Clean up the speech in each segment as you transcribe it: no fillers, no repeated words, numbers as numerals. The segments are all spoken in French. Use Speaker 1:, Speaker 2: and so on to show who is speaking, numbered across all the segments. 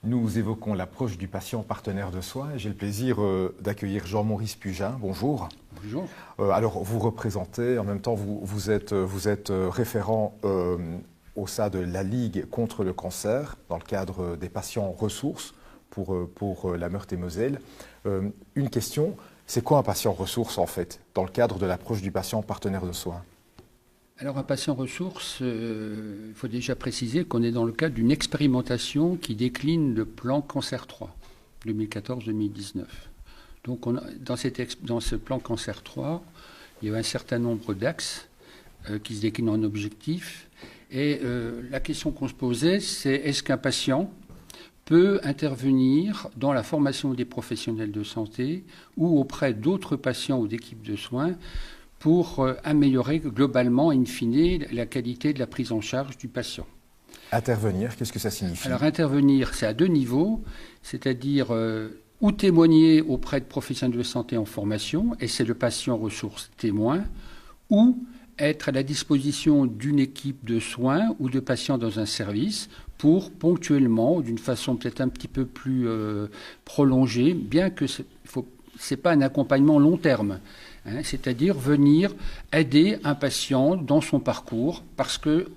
Speaker 1: Nous évoquons l'approche du patient partenaire de soins. J'ai le plaisir d'accueillir Jean-Maurice Pugin. Bonjour.
Speaker 2: Bonjour.
Speaker 1: Alors, vous représentez, en même temps, vous êtes référent au sein de la Ligue contre le cancer, dans le cadre des patients ressources pour la Meurthe-et-Moselle. Une question, c'est quoi un patient ressource, en fait, dans le cadre de l'approche du patient partenaire de soins?
Speaker 2: Alors, un patient ressource, il faut déjà préciser qu'on est dans le cadre d'une expérimentation qui décline le plan Cancer 3, 2014-2019. Donc, dans ce plan Cancer 3, il y a un certain nombre d'axes qui se déclinent en objectifs. Et la question qu'on se posait, c'est est-ce qu'un patient peut intervenir dans la formation des professionnels de santé ou auprès d'autres patients ou d'équipes de soins pour améliorer globalement, in fine, la qualité de la prise en charge du patient.
Speaker 1: Intervenir, qu'est-ce que ça signifie?
Speaker 2: Alors intervenir, c'est à deux niveaux, c'est-à-dire ou témoigner auprès de professionnels de santé en formation, et c'est le patient ressource témoin, ou être à la disposition d'une équipe de soins ou de patients dans un service pour ponctuellement, ou d'une façon peut-être un petit peu plus prolongée, bien que ce n'est pas un accompagnement long terme. C'est-à-dire venir aider un patient dans son parcours parce que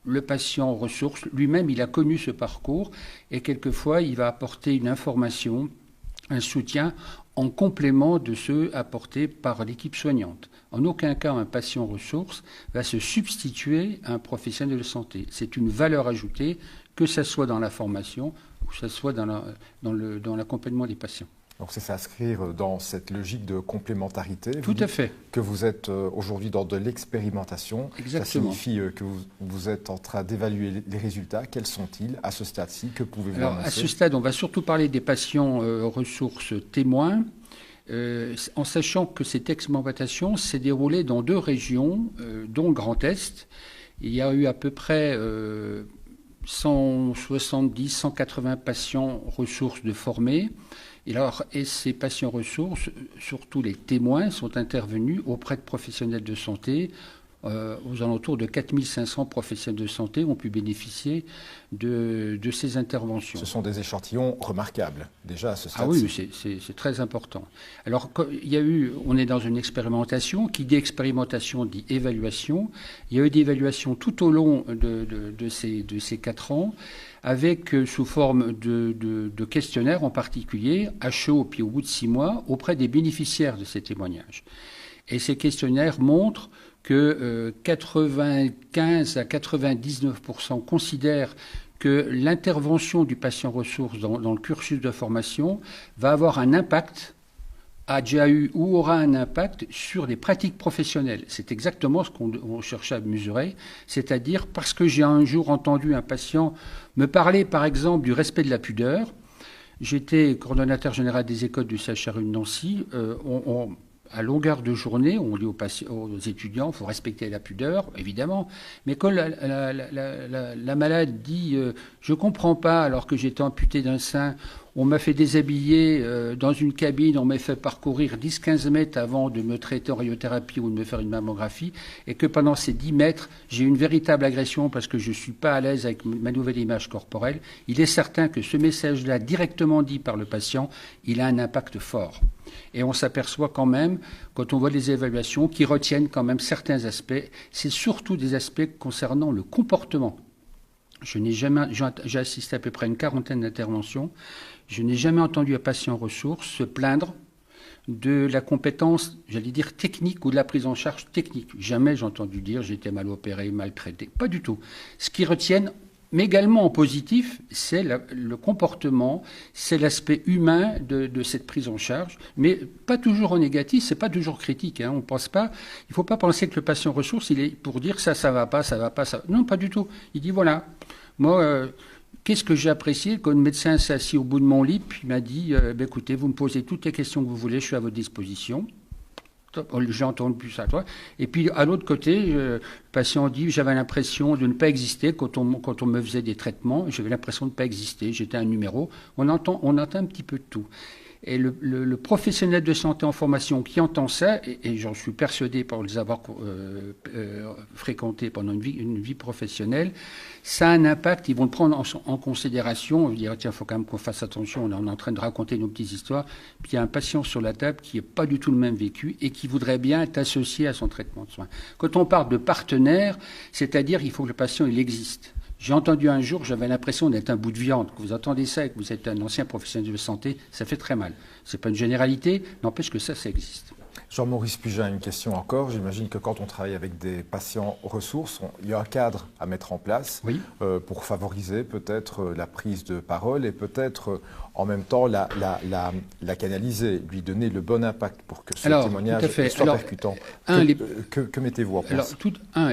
Speaker 2: le patient ressource, lui-même, il a connu ce parcours et quelquefois, il va apporter une information, un soutien en complément de ceux apportés par l'équipe soignante. En aucun cas, un patient ressource va se substituer à un professionnel de santé. C'est une valeur ajoutée, que ce soit dans la formation ou que ce soit dans l'accompagnement des patients.
Speaker 1: Donc c'est s'inscrire dans cette logique de complémentarité.
Speaker 2: Tout à fait.
Speaker 1: Que vous êtes aujourd'hui dans de l'expérimentation.
Speaker 2: Exactement.
Speaker 1: Ça signifie que vous êtes en train d'évaluer les résultats. Quels sont-ils à ce stade-ci? Que pouvez-vous annoncer?
Speaker 2: À ce stade, on va surtout parler des patients ressources témoins, en sachant que cette expérimentation s'est déroulée dans deux régions, dont le Grand Est. Il y a eu à peu près 170, 180 patients ressources de formés. Et ces patients ressources, surtout les témoins, sont intervenus auprès de professionnels de santé. Aux alentours de 4500 professionnels de santé ont pu bénéficier de ces interventions.
Speaker 1: Ce sont des échantillons remarquables, déjà à ce stade.
Speaker 2: Ah oui, c'est très important. Alors, on est dans une expérimentation. Qui dit expérimentation dit évaluation. Il y a eu des évaluations tout au long de ces 4 ans, avec sous forme de questionnaires en particulier, à chaud, puis au bout de 6 mois, auprès des bénéficiaires de ces témoignages. Et ces questionnaires montrent que 95 à 99% considèrent que l'intervention du patient ressource dans le cursus de formation va avoir un impact, a déjà eu ou aura un impact sur les pratiques professionnelles. C'est exactement ce qu'on cherchait à mesurer, c'est-à-dire parce que j'ai un jour entendu un patient me parler par exemple du respect de la pudeur. J'étais coordonnateur général des écoles du CHRU de Nancy. À longueur de journée, on dit aux étudiants, il faut respecter la pudeur, évidemment. Mais quand la malade dit je ne comprends pas, alors que j'étais amputé d'un sein, on m'a fait déshabiller dans une cabine, on m'a fait parcourir 10-15 mètres avant de me traiter en radiothérapie ou de me faire une mammographie, et que pendant ces 10 mètres, j'ai une véritable agression parce que je ne suis pas à l'aise avec ma nouvelle image corporelle, il est certain que ce message-là, directement dit par le patient, il a un impact fort. Et on s'aperçoit quand même, quand on voit les évaluations, qui retiennent quand même certains aspects. C'est surtout des aspects concernant le comportement. J'ai assisté à peu près à une quarantaine d'interventions. Je n'ai jamais entendu un patient ressource se plaindre de la compétence, j'allais dire technique ou de la prise en charge technique. Jamais j'ai entendu dire j'ai été mal opéré, mal traité. Pas du tout. Ce qui retiennent, mais également en positif, c'est le comportement, c'est l'aspect humain de cette prise en charge, mais pas toujours en négatif, c'est pas toujours critique. On pense pas, il faut pas penser que le patient ressource, il est pour dire ça va pas, ça va pas, ça. Non, pas du tout. Il dit voilà, moi, qu'est-ce que j'ai apprécié quand le médecin s'est assis au bout de mon lit, puis il m'a dit, écoutez, vous me posez toutes les questions que vous voulez, je suis à votre disposition. J'ai entendu ça, toi. Et puis, à l'autre côté, le patient dit, j'avais l'impression de ne pas exister quand on me faisait des traitements. J'avais l'impression de ne pas exister. J'étais un numéro. On entend un petit peu de tout. Et le professionnel de santé en formation qui entend ça, et j'en suis persuadé pour les avoir fréquentés pendant une vie professionnelle, ça a un impact. Ils vont le prendre en considération. Ils vont dire, tiens, il faut quand même qu'on fasse attention. On est en train de raconter nos petites histoires. Puis il y a un patient sur la table qui n'est pas du tout le même vécu et qui voudrait bien être associé à son traitement de soins. Quand on parle de partenaire, c'est-à-dire qu'il faut que le patient, il existe. J'ai entendu un jour, j'avais l'impression d'être un bout de viande. Quand vous entendez ça et que vous êtes un ancien professionnel de santé, ça fait très mal. Ce n'est pas une généralité, n'empêche que ça existe.
Speaker 1: Jean-Maurice Pugin, une question encore. J'imagine que quand on travaille avec des patients ressources, il y a un cadre à mettre en place pour favoriser peut-être la prise de parole et peut-être en même temps la canaliser, lui donner le bon impact pour que ce témoignage soit percutant. Que mettez-vous en place?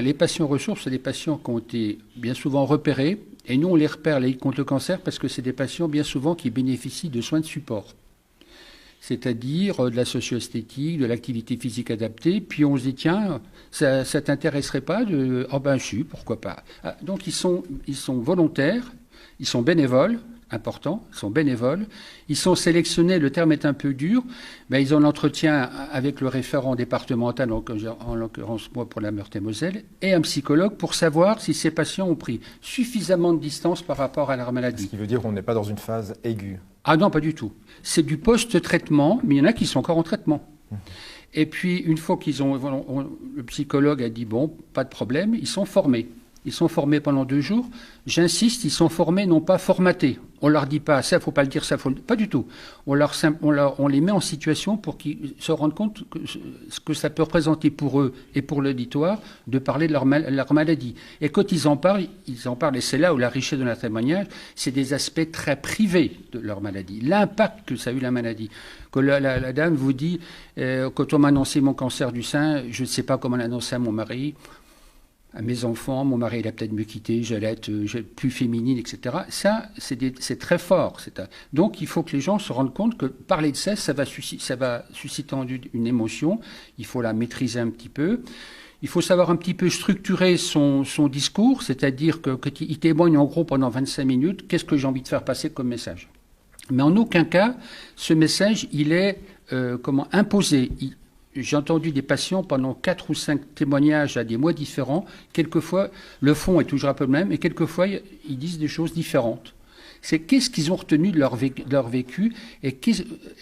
Speaker 2: Les patients ressources, c'est des patients qui ont été bien souvent repérés et nous on les repère, la lutte contre le cancer, parce que c'est des patients bien souvent qui bénéficient de soins de support. C'est-à-dire de la socio-esthétique, de l'activité physique adaptée, puis on se dit, tiens, ça t'intéresserait pas de... Oh ben si, pourquoi pas. Donc ils sont volontaires, ils sont bénévoles, important, ils sont bénévoles, ils sont sélectionnés, le terme est un peu dur, mais ils ont l'entretien avec le référent départemental, en l'occurrence moi pour la Meurthe-et-Moselle, et un psychologue pour savoir si ces patients ont pris suffisamment de distance par rapport à leur maladie.
Speaker 1: Ce qui veut dire qu'on n'est pas dans une phase aiguë.
Speaker 2: Ah non, pas du tout. C'est du post-traitement, mais il y en a qui sont encore en traitement. Et puis, une fois le psychologue a dit, bon, pas de problème, ils sont formés. Ils sont formés pendant 2 jours. J'insiste, ils sont formés, non pas formatés. On leur dit pas, ça, faut pas le dire, ça, pas du tout. On les met en situation pour qu'ils se rendent compte ce que ça peut représenter pour eux et pour l'auditoire de parler de leur maladie. Et quand ils en parlent, et c'est là où la richesse de notre témoignage, c'est des aspects très privés de leur maladie. L'impact que ça a eu la maladie. Que la dame vous dit, quand on m'a annoncé mon cancer du sein, je ne sais pas comment l'annoncer à mon mari, à mes enfants, mon mari il a peut-être me quitté, j'allais être plus féminine, etc. Ça, c'est très fort. Donc il faut que les gens se rendent compte que parler de ça va susciter une émotion. Il faut la maîtriser un petit peu. Il faut savoir un petit peu structurer son discours, c'est-à-dire qu'il témoigne en gros pendant 25 minutes, qu'est-ce que j'ai envie de faire passer comme message. Mais en aucun cas, ce message, il est imposé. J'ai entendu des patients pendant 4 ou 5 témoignages à des mois différents. Quelquefois, le fond est toujours un peu le même, et quelquefois, ils disent des choses différentes. C'est qu'est-ce qu'ils ont retenu de leur vécu et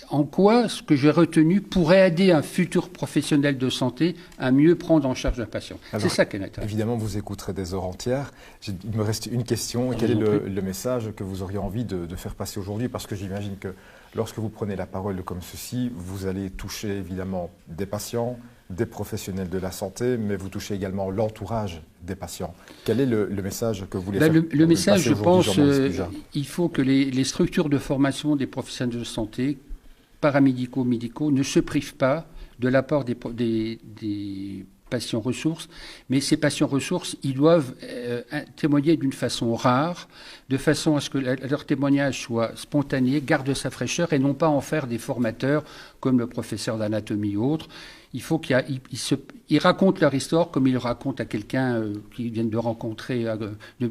Speaker 2: en quoi ce que j'ai retenu pourrait aider un futur professionnel de santé à mieux prendre en charge un patient. C'est ça qui est intéressant.
Speaker 1: Évidemment, vous écouterez des heures entières. Il me reste une question. Quel est le message que vous auriez envie de faire passer aujourd'hui? Parce que j'imagine que lorsque vous prenez la parole comme ceci, vous allez toucher évidemment des patients, des professionnels de la santé, mais vous touchez également l'entourage des patients. Quel est le message que vous voulez faire
Speaker 2: Le message, je pense, il faut que les structures de formation des professionnels de santé, paramédicaux, médicaux, ne se privent pas de l'apport des patients ressources, mais ces patients ressources, ils doivent témoigner d'une façon rare, de façon à ce que leur témoignage soit spontané, garde sa fraîcheur et non pas en faire des formateurs comme le professeur d'anatomie ou autre. Il faut qu'ils racontent leur histoire comme ils le racontent à quelqu'un qu'ils viennent de rencontrer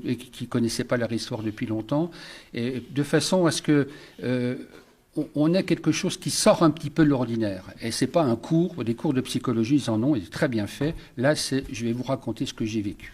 Speaker 2: et qui ne connaissait pas leur histoire depuis longtemps, et de façon à ce que on a quelque chose qui sort un petit peu de l'ordinaire. Et ce n'est pas un cours, des cours de psychologie, ils en ont, et très bien fait. Là, je vais vous raconter ce que j'ai vécu.